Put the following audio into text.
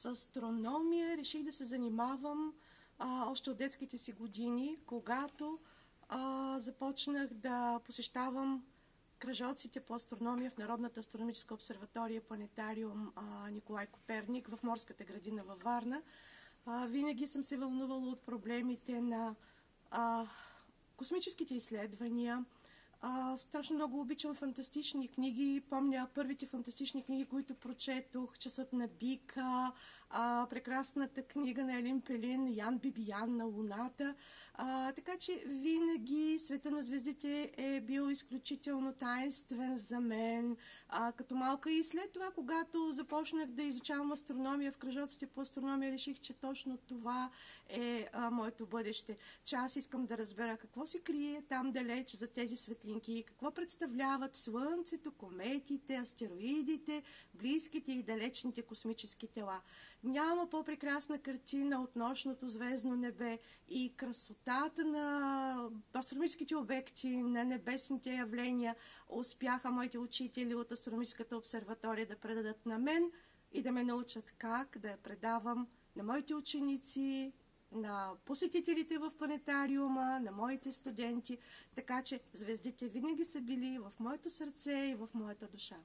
С астрономия реших да се занимавам още от детските си години, когато започнах да посещавам кръжоците по астрономия в Народната астрономическа обсерватория планетариум Николай Коперник в Морската градина във Варна. Винаги съм се вълнувала от проблемите на космическите изследвания. Страшно много обичам фантастични книги. Помня първите фантастични книги, които прочетох: Часът на бика, прекрасната книга на Елин Пелин, Ян Бибиян на Луната. Така че винаги света на звездите е бил изключително таинствен за мен като малка. И след това, когато започнах да изучавам астрономия в кръжоците по астрономия, реших, че точно това е моето бъдеще. Че аз искам да разбера какво се крие там далеч за тези светлини, какво представляват Слънцето, кометите, астероидите, близките и далечните космически тела. Няма по-прекрасна картина от нощното звездно небе и красотата на астрономическите обекти, на небесните явления успяха моите учители от Астрономическата обсерватория да предадат на мен и да ме научат как да я предавам на моите ученици, на посетителите в планетариума, на моите студенти, така че звездите винаги са били в моето сърце и в моята душа.